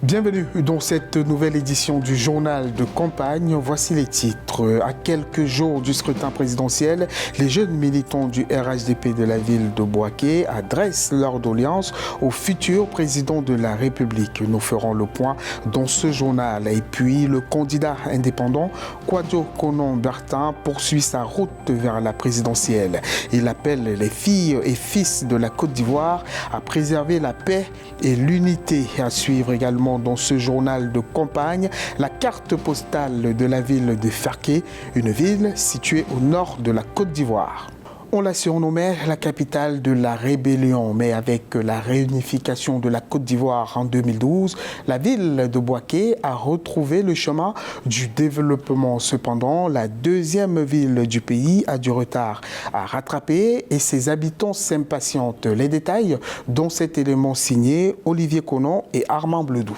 Bienvenue dans cette nouvelle édition du journal de campagne. Voici les titres. À quelques jours du scrutin présidentiel, les jeunes militants du RHDP de la ville de Bouaké adressent leur doléance au futur président de la République. Nous ferons le point dans ce journal. Et puis, le candidat indépendant, Kwadwo Konon Bertin, poursuit sa route vers la présidentielle. Il appelle les filles et fils de la Côte d'Ivoire à préserver la paix et l'unité. À suivre également dans ce journal de campagne la carte postale de la ville de Ferké, une ville située au nord de la Côte d'Ivoire. On l'a surnommée la capitale de la rébellion, mais avec la réunification de la Côte d'Ivoire en 2012, la ville de Bouaké a retrouvé le chemin du développement. Cependant, la deuxième ville du pays a du retard à rattraper et ses habitants s'impatientent. Les détails dans cet élément signé Olivier Konon et Armand Bledou.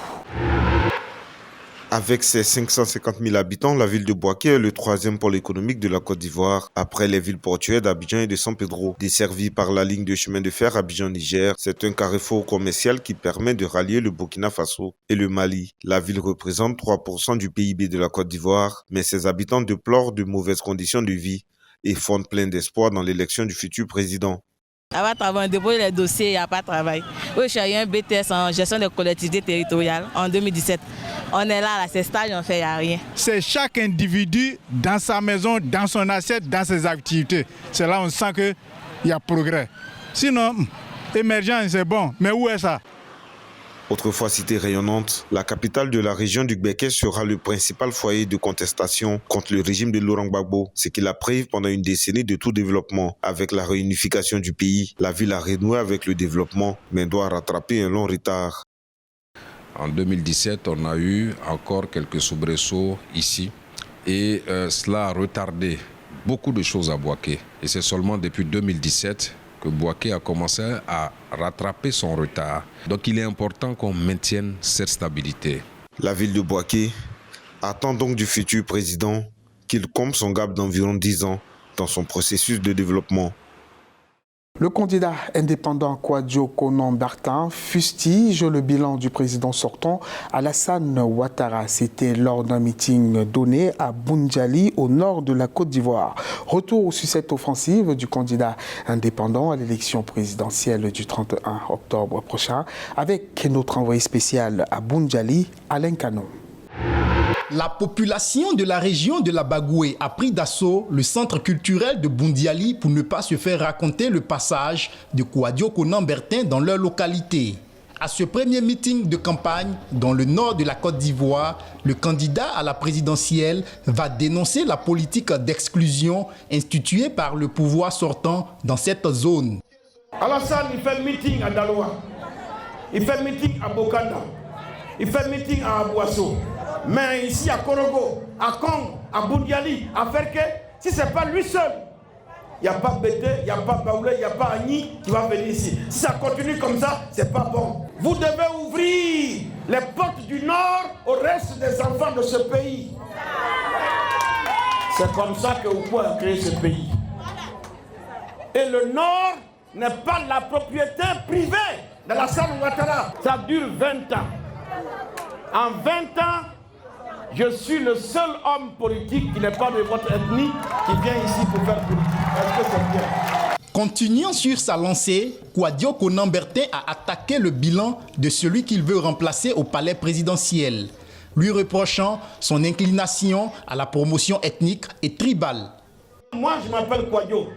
Avec ses 550 000 habitants, la ville de Bouaké est le troisième pôle économique de la Côte d'Ivoire, après les villes portuaires d'Abidjan et de San Pedro. Desservie par la ligne de chemin de fer Abidjan-Niger, c'est un carrefour commercial qui permet de rallier le Burkina Faso et le Mali. La ville représente 3% du PIB de la Côte d'Ivoire, mais ses habitants déplorent de mauvaises conditions de vie et fondent plein d'espoir dans l'élection du futur président. Avant de travailler, déposer les dossiers, il n'y a pas de travail. Oui, j'ai eu un BTS en gestion des collectivités territoriales en 2017. On est là, c'est stage, on fait, il n'y a rien. C'est chaque individu dans sa maison, dans son assiette, dans ses activités. C'est là on sent qu'il y a progrès. Sinon, émergence, c'est bon, mais où est ça? Autrefois cité rayonnante, la capitale de la région du Béké sera le principal foyer de contestation contre le régime de Laurent Gbagbo, ce qui l'a privé pendant une décennie de tout développement. Avec la réunification du pays, la ville a renoué avec le développement, mais doit rattraper un long retard. En 2017, on a eu encore quelques soubresauts ici et cela a retardé beaucoup de choses à Bouaké. Et c'est seulement depuis 2017 que Bouaké a commencé à rattraper son retard. Donc il est important qu'on maintienne cette stabilité. La ville de Bouaké attend donc du futur président qu'il comble son gap d'environ 10 ans dans son processus de développement. Le candidat indépendant Kwadwo Konon Bertin fustige le bilan du président sortant Alassane Ouattara. C'était lors d'un meeting donné à Boundiali, au nord de la Côte d'Ivoire. Retour sur cette offensive du candidat indépendant à l'élection présidentielle du 31 octobre prochain avec notre envoyé spécial à Boundiali, Alain Canon. La population de la région de la Bagoué a pris d'assaut le centre culturel de Boundiali pour ne pas se faire raconter le passage de Kwadwo Konon Bertin dans leur localité. À ce premier meeting de campagne dans le nord de la Côte d'Ivoire, le candidat à la présidentielle va dénoncer la politique d'exclusion instituée par le pouvoir sortant dans cette zone. Alassane, il fait meeting à Daloa, il fait meeting à Bokanda, il fait meeting à Abouasso. Mais ici à Korogo, à Kong, à Boundiali, à Ferké, si ce n'est pas lui seul, il n'y a pas Bété, il n'y a pas Baoulé, il n'y a pas Agni qui va venir ici. Si ça continue comme ça, ce n'est pas bon. Vous devez ouvrir les portes du Nord au reste des enfants de ce pays. C'est comme ça que vous pouvez créer ce pays. Et le Nord n'est pas la propriété privée de Alassane Ouattara. Ça dure 20 ans. En 20 ans, je suis le seul homme politique qui n'est pas de votre ethnie qui vient ici pour faire politique. Est-ce que c'est bien? Continuant sur sa lancée, Kwadwo Konon Bertin a attaqué le bilan de celui qu'il veut remplacer au palais présidentiel, lui reprochant son inclination à la promotion ethnique et tribale. Moi, je m'appelle Kwadwo.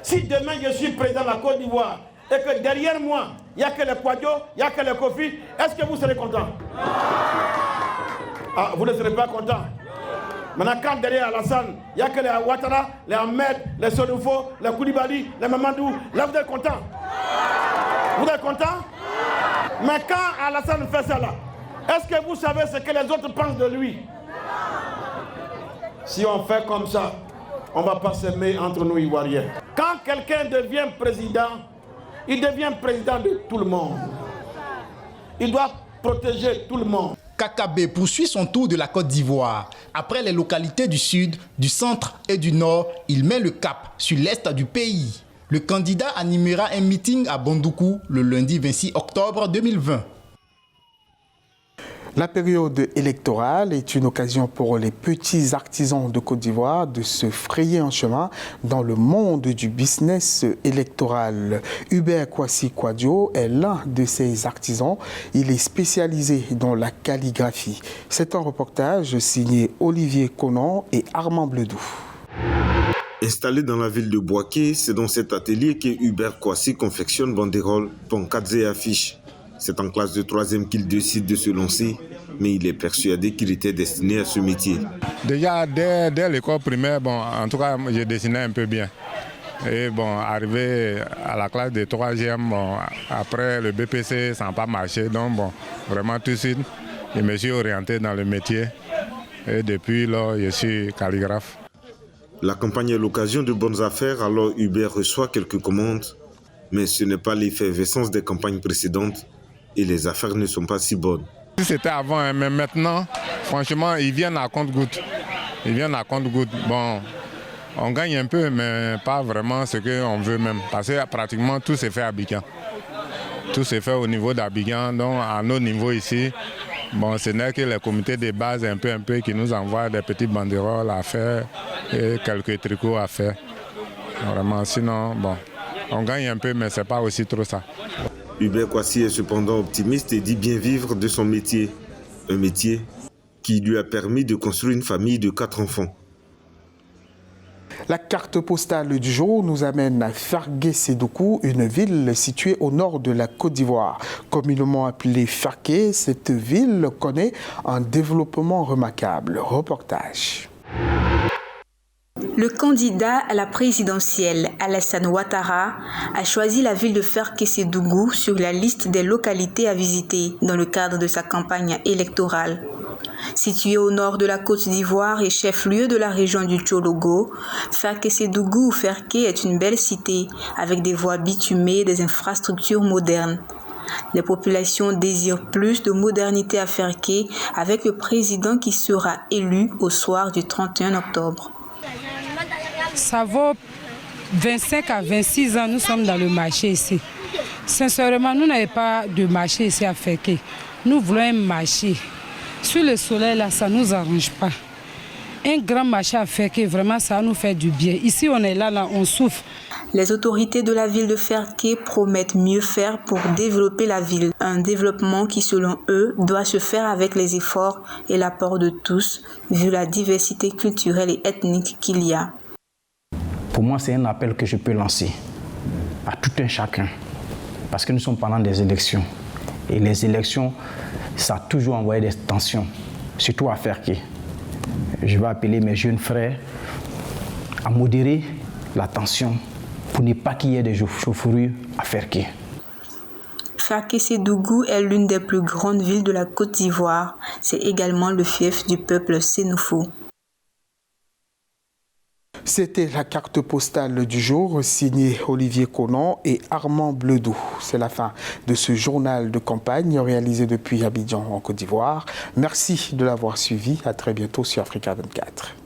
Si demain je suis président de la Côte d'Ivoire et que derrière moi, il n'y a que les Kwadwo, il n'y a que les Kofi, est-ce que vous serez content? Ah, vous ne serez pas content. Maintenant, quand derrière Alassane, il n'y a que les Ouattara, les Ahmed, les Sonufo, les Koulibaly, les Mamadou, là vous êtes content. Vous êtes content? Mais quand Alassane fait ça là, est-ce que vous savez ce que les autres pensent de lui? Si on fait comme ça, on ne va pas s'aimer entre nous Ivoiriens. Quand quelqu'un devient président, il devient président de tout le monde. Il doit protéger tout le monde. Kakabe poursuit son tour de la Côte d'Ivoire. Après les localités du sud, du centre et du nord, il met le cap sur l'est du pays. Le candidat animera un meeting à Bondoukou le lundi 26 octobre 2020. La période électorale est une occasion pour les petits artisans de Côte d'Ivoire de se frayer un chemin dans le monde du business électoral. Hubert Kwasi Kwadio est l'un de ces artisans. Il est spécialisé dans la calligraphie. C'est un reportage signé Olivier Conan et Armand Bledou. Installé dans la ville de Bouaké, c'est dans cet atelier que Hubert Kwasi confectionne banderoles, pancartes et affiches. C'est en classe de 3e qu'il décide de se lancer, mais il est persuadé qu'il était destiné à ce métier. Déjà, dès l'école primaire, en tout cas, je dessinais un peu bien. Et arrivé à la classe de 3e, après le BPC, ça n'a pas marché. Donc, vraiment tout de suite, je me suis orienté dans le métier. Et depuis là, je suis calligraphe. La campagne est l'occasion de bonnes affaires, alors Hubert reçoit quelques commandes. Mais ce n'est pas l'effervescence des campagnes précédentes et les affaires ne sont pas si bonnes. C'était avant, mais maintenant, franchement, ils viennent à compte-gouttes. On gagne un peu, mais pas vraiment ce qu'on veut même. Parce que pratiquement tout s'est fait à Abidjan. Tout s'est fait au niveau d'Abidjan, donc à nos niveaux ici. Ce n'est que les comités de base un peu qui nous envoient des petits banderoles à faire et quelques tricots à faire. Vraiment, sinon, on gagne un peu, mais ce n'est pas aussi trop ça. Hubert Kwasi est cependant optimiste et dit bien vivre de son métier. Un métier qui lui a permis de construire une famille de 4 enfants. La carte postale du jour nous amène à Fergué-Sédoukou, une ville située au nord de la Côte d'Ivoire. Communément appelée Fergué, cette ville connaît un développement remarquable. Reportage. Le candidat à la présidentielle, Alassane Ouattara, a choisi la ville de Fergué-Sédoukou sur la liste des localités à visiter dans le cadre de sa campagne électorale. Situé au nord de la Côte d'Ivoire et chef-lieu de la région du Tchologo, Fergué-Sédoukou ou Fergué est une belle cité avec des voies bitumées et des infrastructures modernes. Les populations désirent plus de modernité à Fergué avec le président qui sera élu au soir du 31 octobre. Ça vaut 25 à 26 ans, nous sommes dans le marché ici. Sincèrement, nous n'avons pas de marché ici à Fergué. Nous voulons un marché. Sur le soleil, là, ça ne nous arrange pas. Un grand marché à Fergué, vraiment, ça nous fait du bien. Ici, on est là, on souffre. Les autorités de la ville de Fergué promettent mieux faire pour développer la ville. Un développement qui, selon eux, doit se faire avec les efforts et l'apport de tous, vu la diversité culturelle et ethnique qu'il y a. Pour moi, c'est un appel que je peux lancer à tout un chacun. Parce que nous sommes pendant des élections. Et les élections, ça a toujours envoyé des tensions, surtout à Fergué. Je vais appeler mes jeunes frères à modérer la tension pour ne pas qu'il y ait des chauffourures à Fergué. Fergué-Sédoukou est l'une des plus grandes villes de la Côte d'Ivoire. C'est également le fief du peuple Sénoufo. C'était la carte postale du jour signée Olivier Conan et Armand Bledou. C'est la fin de ce journal de campagne réalisé depuis Abidjan en Côte d'Ivoire. Merci de l'avoir suivi. À très bientôt sur Africa 24.